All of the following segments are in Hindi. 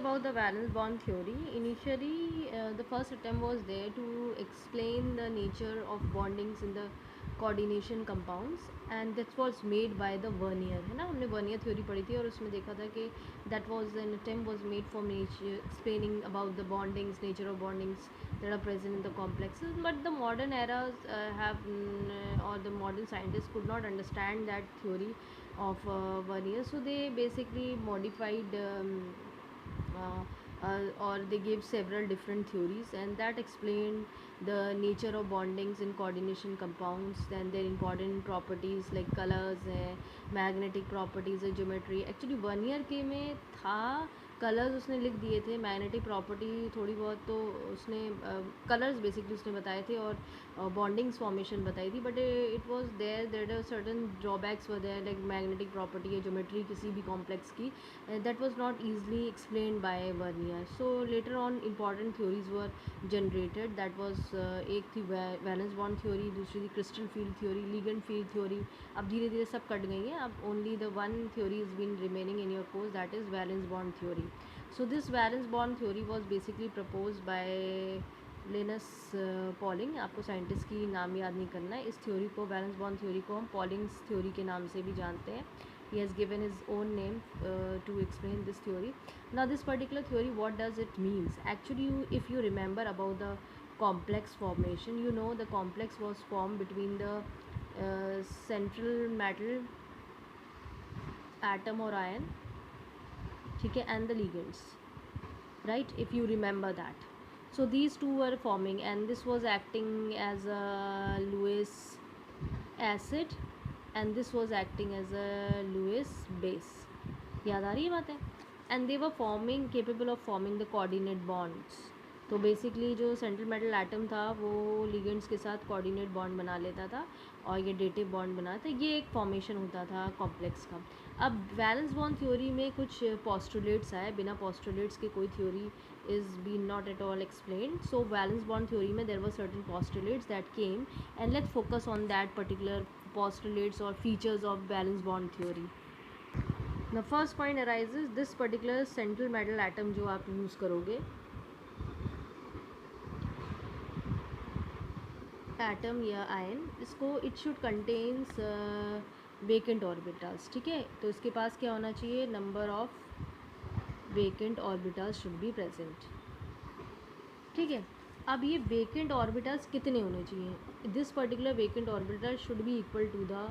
about the valence bond theory. Initially, the first attempt was there to explain the nature of bondings in the coordination compounds, and that was made by the Vernier. है ना, हमने Vernier theory पढ़ी थी और उसमें देखा था कि that was an attempt was made for nature, explaining about the bondings, nature of bondings that are present in the complexes. But the modern eras or the modern scientists could not understand that theory of Vernier, so they basically modified or they gave several different theories, and that explained the nature of bondings in coordination compounds, then their important properties like colors, magnetic properties, geometry. Actually Vernier के में था, कलर्स उसने लिख दिए थे, मैग्नेटिक प्रॉपर्टी थोड़ी बहुत तो उसने कलर्स बेसिकली उसने बताए थे और बॉन्डिंग्स फॉर्मेशन बताई थी, but it was there are certain drawbacks were there like magnetic property या ज्योमेट्री किसी भी कॉम्प्लेक्स की, that was not easily explain by Werner. So later on important theories were generated, that was एक थी वैलेंस बॉन्ड थ्योरी, दूसरी थी crystal field theory, ligand field theory. अब धीरे धीरे सब कट गई हैं, अब only the one theory is been remaining in your course, that is valence bond theory. So this valence bond theory was basically proposed by Linus Pauling. आपको साइंटिस्ट की नाम याद नहीं करना है. इस थ्योरी को, वैलेंस बॉन्ड थ्योरी को हम पॉलिंग्स थ्योरी के नाम से भी जानते हैं. he has given his own name to explain this theory. Now this particular theory, what does it means? Actually if you remember about the complex formation, you know the complex was formed between the central metal atom or ion, ठीक है, and the ligands, right? If you remember that, so these two were forming and this was acting as a Lewis acid and this was acting as a Lewis base. याद आ रही है बातें? and they were forming, capable of forming the coordinate bonds. तो बेसिकली जो सेंट्रल मेटल एटम था वो लिगेंड्स के साथ कोऑर्डिनेट बॉन्ड बना लेता था और ये डेटिव बॉन्ड बनाता था. ये एक फॉर्मेशन होता था कॉम्प्लेक्स का. अब वैलेंस बॉन्ड थ्योरी में कुछ पोस्टुलेट्स आए, बिना पोस्टुलेट्स के कोई theory is be not at all explained. So valence bond theory में there were certain postulates that came and let's focus on that particular postulates or features of valence bond theory. The first point arises, this particular central metal atom जो आप यूज़ करोगे, एटम या आयन, इसको it should contains vacant orbitals. ठीक है, तो इसके पास क्या होना चाहिए? Number of vacant orbitals should be present. ठीक है, अब ये वेकेंट ऑर्बिटल्स कितने होने चाहिए? This particular vacant orbital should be equal to the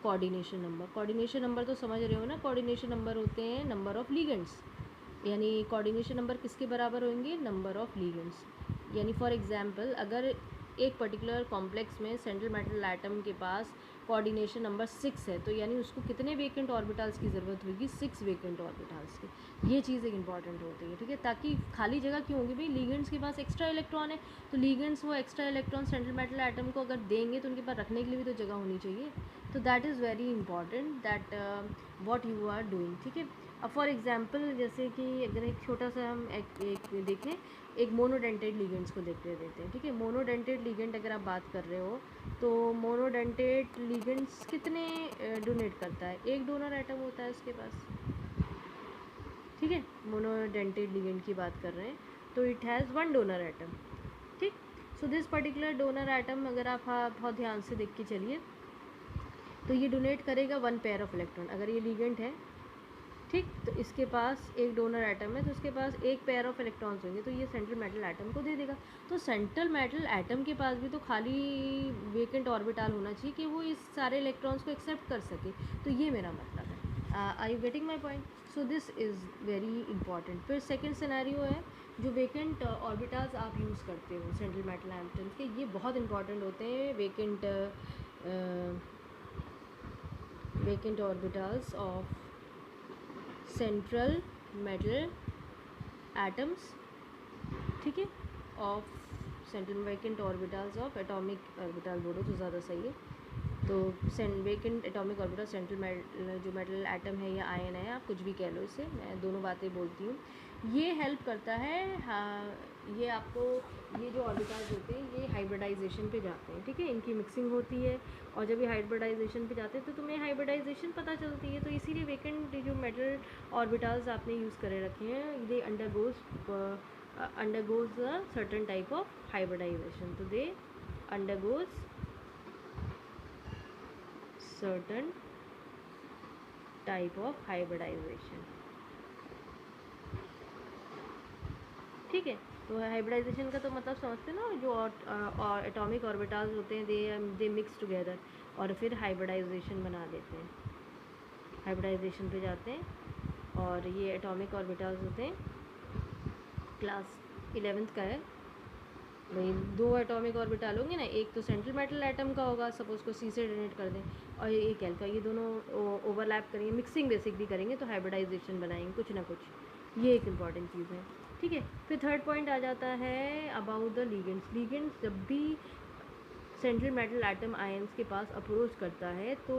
coordination number. Coordination number तो समझ रहे हो ना, कोऑर्डिनेशन नंबर होते हैं नंबर ऑफ लिगेंड्स, यानी कोऑर्डिनेशन नंबर किसके बराबर होंगे? Number of ligands. यानी फॉर एग्जांपल अगर एक पर्टिकुलर कॉम्प्लेक्स में सेंट्रल मेटल एटम के पास कोऑर्डिनेशन नंबर 6 है, तो यानी उसको कितने वेकेंट ऑर्बिटल्स की ज़रूरत होगी? 6 वेकेंट ऑर्बिटल्स की. ये चीज़ एक इंपॉर्टेंट होती है. ठीक है, ताकि खाली जगह क्यों होगी भाई? लिगेंड्स के पास एक्स्ट्रा इलेक्ट्रॉन है, तो लिगेंड्स वो extra electron central metal atom को अगर देंगे तो उनके पास रखने के लिए भी तो जगह होनी चाहिए. तो that is very important that what you are doing. ठीक है, अब फॉर एग्जांपल जैसे कि अगर एक छोटा सा हम एक देखें, एक मोनोडेंटेड लिगेंड्स को देख देते हैं. ठीक है, मोनोडेंटेड लिगेंड अगर आप बात कर रहे हो तो मोनोडेंटेड लिगेंड्स कितने डोनेट करता है? एक डोनर एटम होता है उसके पास. ठीक है, मोनोडेंटेड लिगेंड की बात कर रहे हैं तो it has one donor atom. ठीक, so this particular donor atom अगर आप बहुत ध्यान से देख के चलिए तो ये डोनेट करेगा वन पेयर ऑफ इलेक्ट्रॉन. अगर ये लिगेंड है, ठीक, तो इसके पास एक डोनर एटम है तो इसके पास एक पेयर ऑफ इलेक्ट्रॉन्स होंगे, तो ये सेंट्रल मेटल एटम को दे देगा. तो सेंट्रल मेटल एटम के पास भी तो खाली वेकेंट ऑर्बिटल होना चाहिए कि वो इस सारे इलेक्ट्रॉन्स को एक्सेप्ट कर सके. तो ये मेरा मतलब है. Are you getting my point? So this is very important. फिर सेकेंड सिनेरियो है जो वेकेंट ऑर्बिटल्स आप यूज़ करते हो सेंट्रल मेटल एटम्स के, ये बहुत इंपॉर्टेंट होते हैं. Vacant orbitals of central metal atoms. ठीक है, of central vacant orbitals of atomic orbital बोलो तो ज़्यादा सही है. तो वेकेंट एटॉमिक ऑर्बिटल सेंट्रल जो मेटल एटम है या आयन है, आप कुछ भी कह लो इसे, मैं दोनों बातें बोलती हूँ। ये हेल्प करता है, हाँ, ये आपको, ये जो ऑर्बिटल्स होते हैं ये हाइब्रिडाइजेशन पे जाते हैं, ठीक है, इनकी मिक्सिंग होती है, और जब ये हाइब्रिडाइजेशन पे जाते हैं तो तुम्हें हाइब्रिडाइजेशन पता चलती है। तो इसीलिए वेकेंट जो मेटल ऑर्बिटल्स आपने यूज़ करे रखे हैं, दे undergoes a certain type of hybridization. So they undergoes certain type of hybridization, ठीक है। तो हाइब्रिडाइजेशन का तो मतलब समझते हैं ना, जो एटॉमिक ऑर्बिटल्स होते हैं दे मिक्स टुगेदर और फिर हाइब्रिडाइजेशन बना देते हैं, हाइब्रिडाइजेशन पे जाते हैं। और ये एटॉमिक ऑर्बिटल्स होते हैं, क्लास 11th का है भाई। 2 एटॉमिक ऑर्बिटल होंगे ना, एक तो सेंट्रल मेटल एटम का होगा, सपोज को सी से डोनेट कर दें, और ये एक एल का, ये दोनों ओवरलैप करेंगे, मिक्सिंग बेसिकली करेंगे तो हाइब्रिडाइजेशन बनाएंगे कुछ ना कुछ। ये एक इम्पॉर्टेंट चीज़ है, ठीक है। फिर थर्ड पॉइंट आ जाता है अबाउट द लिगेंड्स। लिगेंड्स जब भी सेंट्रल मेटल एटम आयंस के पास अप्रोच करता है तो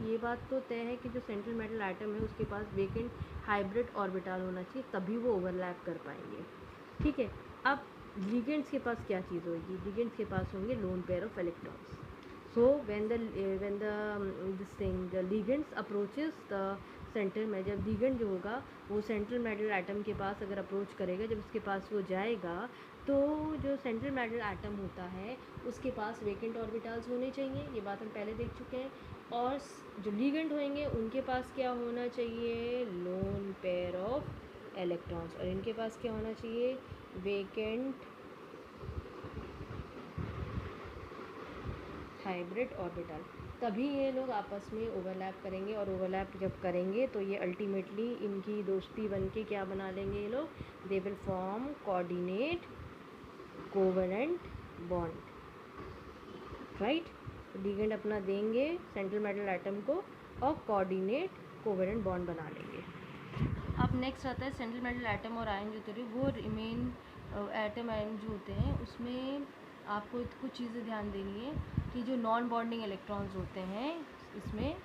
ये बात तो तय है कि जो सेंट्रल मेटल एटम है उसके पास वेकेंट हाइब्रिड ऑर्बिटल होना चाहिए, तभी वो ओवरलैप कर पाएंगे, ठीक है। अब लिगेंड्स के पास क्या चीज़ होगी, लिगेंड्स के पास होंगे lone pair of electrons. So when the this thing the ligands approaches the centre में, जब लिगेंड जो होगा वो सेंट्रल मेटल एटम के पास अगर अप्रोच करेगा, जब उसके पास वो जाएगा तो जो सेंट्रल मेटल एटम होता है उसके पास वेकेंट ऑर्बिटल्स होने चाहिए, ये बात हम पहले देख चुके हैं। और जो लिगेंड होंगे उनके पास क्या होना चाहिए, लोन पेयर ऑफ इलेक्ट्रॉन्स, और इनके पास क्या होना चाहिए, वेकेंट हाइब्रिड ऑर्बिटल। तभी ये लोग आपस में ओवरलैप करेंगे, और ओवरलैप जब करेंगे तो ये अल्टीमेटली इनकी दोस्ती बन के क्या बना लेंगे ये लोग, they will form coordinate covalent bond, right. Ligand अपना देंगे सेंट्रल मेटल एटम को और कोऑर्डिनेट कोवेलेंट बॉन्ड बना लेंगे। अब नेक्स्ट आता है सेंट्रल मेटल एटम और आयन जो थे वो रिमेन एटम आयन जो होते हैं उसमें आपको कुछ चीज़ें ध्यान देनी है कि जो नॉन बॉन्डिंग इलेक्ट्रॉन्स होते हैं इसमें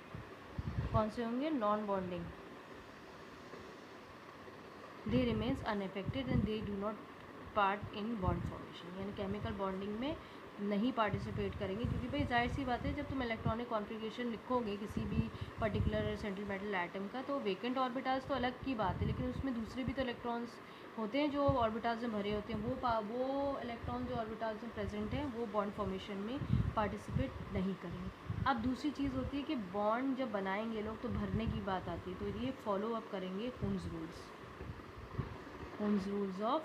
कौन से होंगे, non bonding, they remains unaffected and they do not part in bond formation, यानी केमिकल बॉन्डिंग में नहीं पार्टिसिपेट करेंगे, क्योंकि भाई जाहिर सी बात है जब तुम इलेक्ट्रॉनिक कॉन्फ़िगरेशन लिखोगे किसी भी पर्टिकुलर सेंट्रल मेटल एटम का तो वेकेंट ऑर्बिटल्स तो अलग की बात है, लेकिन उसमें दूसरे भी तो इलेक्ट्रॉन्स होते हैं जो ऑर्बिटल्स में भरे होते हैं, वो इलेक्ट्रॉन जो ऑर्बिटल्स में प्रेजेंट हैं वो बॉन्ड फॉर्मेशन में पार्टिसिपेट नहीं करेंगे। अब दूसरी चीज़ होती है कि बॉन्ड जब बनाएंगे लोग तो भरने की बात आती है, तो ये फॉलो अप करेंगे हुन्स रूल्स ऑफ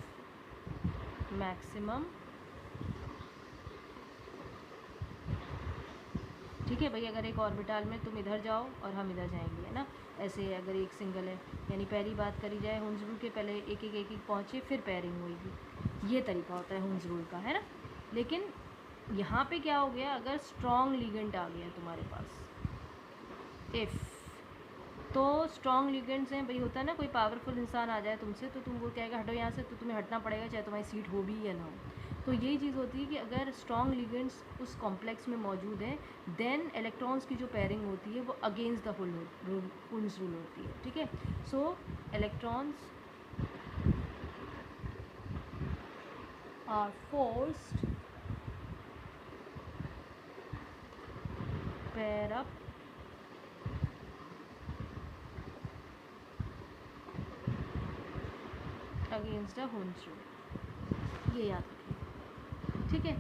मैक्सिमम, ठीक है भाई। अगर एक ऑर्बिटल में तुम इधर जाओ और हम इधर जाएंगे, है ना, ऐसे अगर एक सिंगल है, यानी पहली बात करी जाए हुन्स रूल के, पहले एक एक पहुँचे फिर पेयरिंग होगी, ये तरीका होता है हुन्स रूल का, है ना। लेकिन यहाँ पे क्या हो गया, अगर स्ट्रॉन्ग लिगेंड आ गया तुम्हारे पास, इफ़, तो स्ट्रॉन्ग लिगेंड्स हैं भाई, होता है ना कोई पावरफुल इंसान आ जाए तुमसे तो तुम वो कहेगा हटो यहाँ से, तो तुम्हें हटना पड़ेगा चाहे तुम्हारी सीट हो भी या ना हो। तो यही चीज़ होती है कि अगर स्ट्रॉन्ग लिगेंड्स उस कॉम्प्लेक्स में मौजूद हैं देन इलेक्ट्रॉन्स की जो पेयरिंग होती है वो अगेंस्ट द हुन्स रूल होती है, ठीक है। So electrons are forced pair up against the Hund's rule, ये याद रखिए, ठीक है।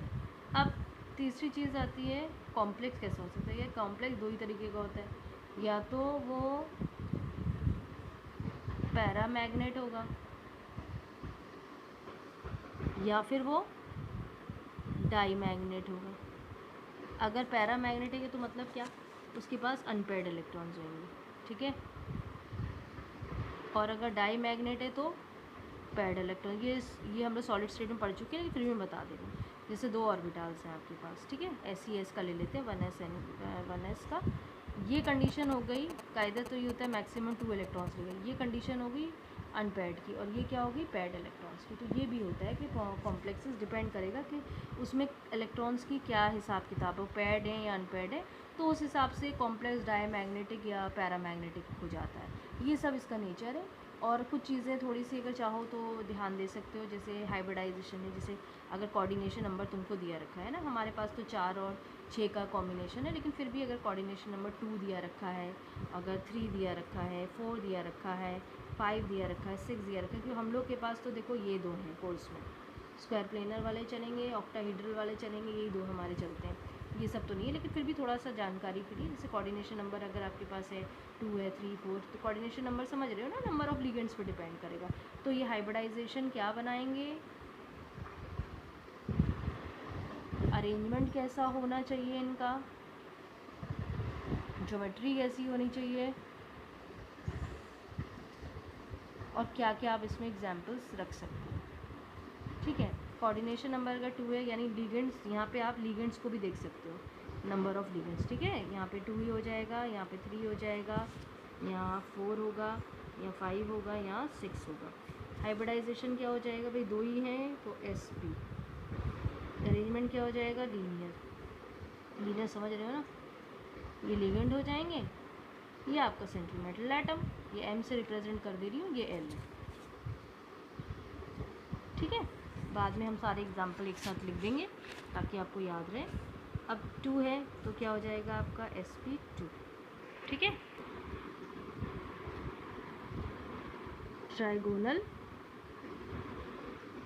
अब तीसरी चीज़ आती है कॉम्प्लेक्स कैसा हो सकता है। ये कॉम्प्लेक्स दो ही तरीके का होता है, या तो वो पैरामैग्नेट होगा या फिर वो डाईमैग्नेट होगा। अगर पैरामैग्नेट है तो मतलब क्या, उसके पास अनपेयर्ड इलेक्ट्रॉन्स होंगे, ठीक है। और अगर डाईमैग्नेट है तो पेयर्ड इलेक्ट्रॉन, ये हम लोग सॉलिड स्टेट में पढ़ चुके हैं लेकिन फिर भी मैं बता दे रही हूँ। जैसे 2 ऑर्बिटल्स हैं आपके पास, ठीक है, SES का ले लेते हैं, 1s का, ये कंडीशन हो गई, कायदा तो ये होता है मैक्सिमम 2 इलेक्ट्रॉन्स ले गए, ये कंडीशन हो गई अनपेयर्ड की, और ये क्या होगी पेयर्ड इलेक्ट्रॉन्स की। तो ये भी होता है कि कॉम्प्लेक्सेस डिपेंड करेगा कि उसमें इलेक्ट्रॉन्स की क्या हिसाब किताब है, पेयर्ड है या अनपेयर्ड है, तो उस हिसाब से कॉम्प्लेक्स डायमैग्नेटिक या पैरामैग्नेटिक हो जाता है। ये सब इसका नेचर है। और कुछ चीज़ें थोड़ी सी अगर चाहो तो ध्यान दे सकते हो, जैसे हाइब्रिडाइजेशन है, जैसे अगर कोऑर्डिनेशन नंबर तुमको दिया रखा है ना, हमारे पास तो 4 और 6 का कॉम्बिनेशन है, लेकिन फिर भी अगर कोऑर्डिनेशन नंबर 2 दिया रखा है, अगर 3 दिया रखा है, 4 दिया रखा है, 5 दिया रखा है, 6 दिया रखा है, क्योंकि हम लोग के पास तो देखो ये 2 हैं कोर्स में, स्क्वायर प्लेनर वाले चलेंगे, ऑक्टाहेड्रल वाले चलेंगे, यही 2 हमारे चलते हैं, ये सब तो नहीं है, लेकिन फिर भी थोड़ा सा जानकारी के लिए, जैसे कोऑर्डिनेशन नंबर अगर आपके पास है 2 है, 3, 4, तो कोऑर्डिनेशन नंबर समझ रहे हो ना, नंबर ऑफ लिगेंड्स पे डिपेंड करेगा। तो ये हाइब्रिडाइजेशन क्या बनाएंगे, अरेंजमेंट कैसा होना चाहिए इनका, ज्योमेट्री कैसी होनी चाहिए, और क्या क्या आप इसमें एग्जाम्पल्स रख सकते हैं। ठीक है, कोऑर्डिनेशन नंबर अगर 2 है यानी लिगेंड्स, यहाँ पे आप लिगेंड्स को भी देख सकते हो, नंबर ऑफ लिगेंड्स। ठीक है, यहाँ पे 2 ही हो जाएगा, यहाँ पे 3 हो जाएगा, यहाँ 4 होगा, यहाँ 5 होगा, यहाँ 6 होगा। हाइब्रिडाइजेशन क्या हो जाएगा भाई, 2 ही हैं तो sp। अरेंजमेंट क्या हो जाएगा, लीनियर। लीनियर समझ रहे हो ना, ये लिगेंड हो जाएंगे, ये आपका सेंट्रल मेटल एटम, ये m से रिप्रेजेंट कर दे रही हूँ, ये l है। ठीक है, बाद में हम सारे एग्जाम्पल एक साथ लिख देंगे ताकि आपको याद रहे। अब 2 है तो क्या हो जाएगा आपका sp2। ठीक है, ट्राइगोनल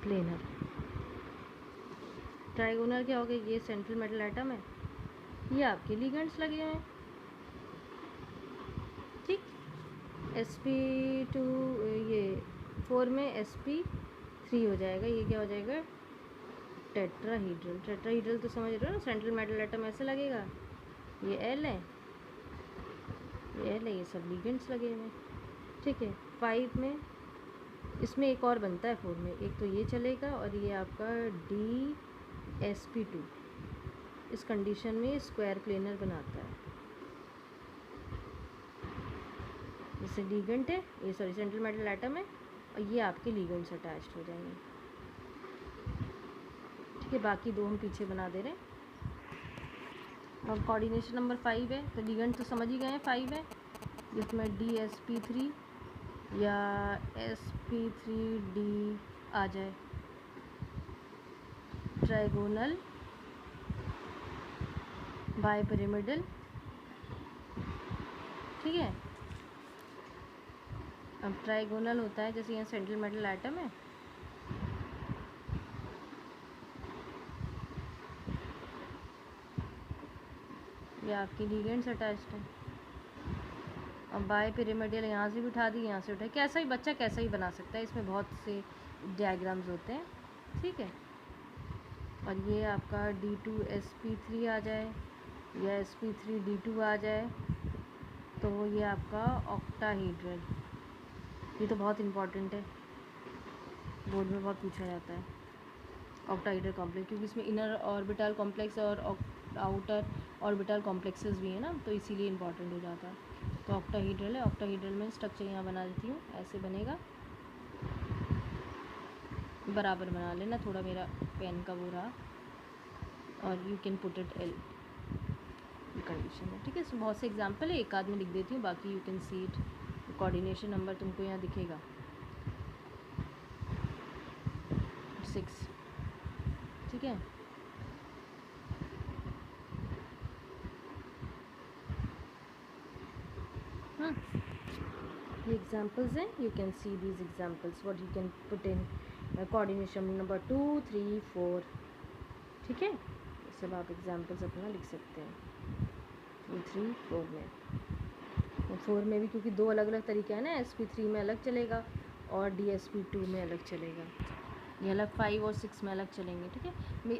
प्लेनर। ट्राइगोनल क्या हो गया, ये सेंट्रल मेटल एटम है, ये आपके लिगेंड्स लगे हैं। ठीक, sp2, ये 4 में sp3 हो जाएगा, ये क्या हो जाएगा टेट्राहीड्रल। टेट्राहीड्रल तो समझ रहे हो ना, सेंट्रल मेटल एटम ऐसे लगेगा, ये L है, ये L है, ये सब लिगेंड्स लगे हुए हैं। ठीक है, 5 में इसमें एक और बनता है 4 में, एक तो ये चलेगा और ये आपका DsP2, इस कंडीशन में स्क्वायर प्लेनर बनाता है। जैसे लिगेंड है ये, सॉरी सेंट्रल मेटल एटम है, और ये आपके लिगेंड्स अटैच्ड हो जाएंगे। ठीक है, बाकी 2 हम पीछे बना दे रहे हैं। और कोऑर्डिनेशन नंबर 5 है तो लिगेंड तो समझ ही गए हैं 5 है, जिसमें DsP3 या sp3d आ जाए। Trigonal bipyramidal. ठीक है, अब ट्राइगोनल होता है, जैसे यहाँ सेंट्रल मेटल एटम है, ये आपकी लिगेंड्स अटैच्ड है। अब बाइपिरामिडल यहाँ से भी उठा दी, यहाँ से उठा, कैसा ही बच्चा कैसा ही बना सकता है, इसमें बहुत से डायग्राम्स होते हैं। ठीक है, और ये आपका D2sp3 आ जाए या sp3d2 आ जाए, तो ये आपका ऑक्टाहीड्रल। ये तो बहुत इम्पॉर्टेंट है, बोर्ड में बहुत पूछा जाता है ऑक्टाहीड्रल कॉम्प्लेक्स, क्योंकि इसमें इनर ऑर्बिटल कॉम्प्लेक्स और आउटर ऑर्बिटल कॉम्प्लेक्सेस भी हैं ना, तो इसीलिए इम्पॉर्टेंट हो जाता है। तो ऑक्टाहीड्रल है, ऑक्टाहीड्रल में स्ट्रक्चर यहाँ बना देती हूँ, ऐसे बनेगा, बराबर बना लेना, थोड़ा मेरा पेन का वो रहा, और you can put it L condition है। ठीक है, इसमें बहुत से एग्जांपल है, एक आध में लिख देती हूँ, बाकी you can see it. Coordination number तुमको यहाँ दिखेगा 6। ठीक है, ये एग्जांपल्स हैं, you can see these examples what you can put in coordination number 2, 3, 4। ठीक है, ये सब आप एग्जांपल्स अपना लिख सकते हैं 2, 3, 4 में। 4 में भी क्योंकि 2 अलग अलग तरीके हैं ना, sp3 में अलग चलेगा और DsP2 में अलग चलेगा, ये अलग 5 और 6 में अलग चलेंगे। ठीक है,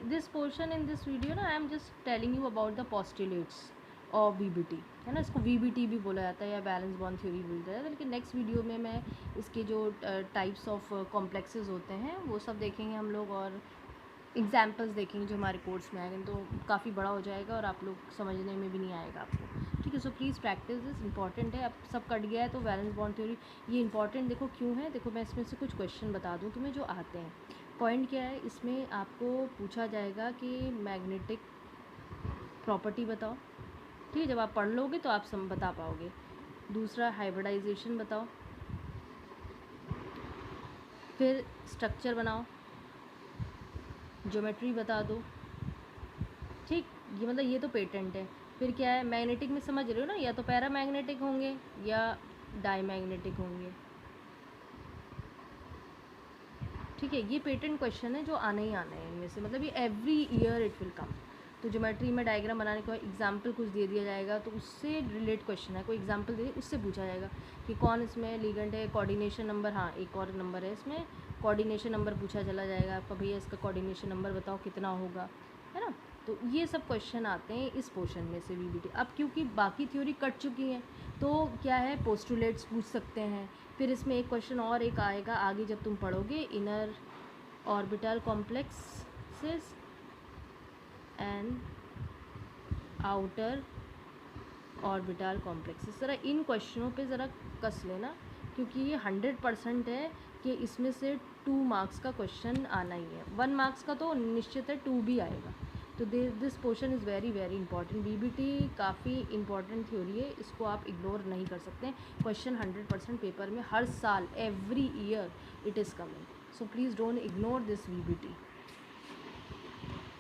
this portion in this video ना, I am just telling you about the postulates और VBT, है ना, इसको VBT भी बोला जाता है या बैलेंस बॉन्ड थ्योरी बोलता है। लेकिन नेक्स्ट वीडियो में मैं इसके जो टाइप्स ऑफ कॉम्प्लेक्सेस होते हैं वो सब देखेंगे हम लोग, और एग्जाम्पल्स देखेंगे जो हमारे कोर्स में आएंगे, तो काफ़ी बड़ा हो जाएगा और आप लोग समझने में भी नहीं आएगा आपको। ठीक है। So please practice this, important है। अब सब कट गया है तो वैलेंस बॉन्ड थ्योरी ये इंपॉर्टेंट देखो क्यों है। देखो मैं इसमें से कुछ क्वेश्चन बता दूँ तुम्हें जो आते हैं। पॉइंट क्या है, इसमें आपको पूछा जाएगा कि मैग्नेटिक प्रॉपर्टी बताओ, ठीक है। जब आप पढ़ लोगे तो आप सब बता पाओगे। दूसरा हाइब्रिडाइजेशन बताओ, फिर स्ट्रक्चर बनाओ, ज्योमेट्री बता दो, ठीक। ये मतलब ये तो पेटेंट है। फिर क्या है, मैग्नेटिक में समझ रहे हो ना, या तो पैरामैग्नेटिक होंगे या डाईमैग्नेटिक होंगे, ठीक है। ये पेटेंट क्वेश्चन है जो आना ही आना है इनमें से, मतलब ये every year it will come. तो ज्योमेट्री में डायग्राम बनाने के बाद एग्जाम्पल कुछ दे दिया जाएगा, तो उससे रिलेट क्वेश्चन है, कोई एग्जाम्पल दे उससे पूछा जाएगा कि कौन इसमें लिगेंड है, कोऑर्डिनेशन नंबर, हाँ एक और नंबर है इसमें, कोऑर्डिनेशन नंबर पूछा चला जाएगा आपका, भैया इसका कोऑर्डिनेशन नंबर बताओ कितना होगा, है ना। तो ये सब क्वेश्चन आते हैं इस पोर्शन में से वीबीटी। अब क्योंकि बाकी थ्योरी कट चुकी हैं तो क्या है, पोस्टुलेट्स पूछ सकते हैं। फिर इसमें एक क्वेश्चन और एक आएगा आगे जब तुम पढ़ोगे, inner orbital complexes and outer orbital complexes. ज़रा इन क्वेश्चनों पे ज़रा कस लेना, क्योंकि ये 100% है कि इसमें से 2 मार्क्स का क्वेश्चन आना ही है। 1 मार्क्स का तो निश्चित है, 2 भी आएगा। तो this portion is very very important. BBT काफ़ी इंपॉर्टेंट थ्योरी है, इसको आप इग्नोर नहीं कर सकते। क्वेश्चन 100% पेपर में हर साल, every year it is coming. So please don't ignore this BBT.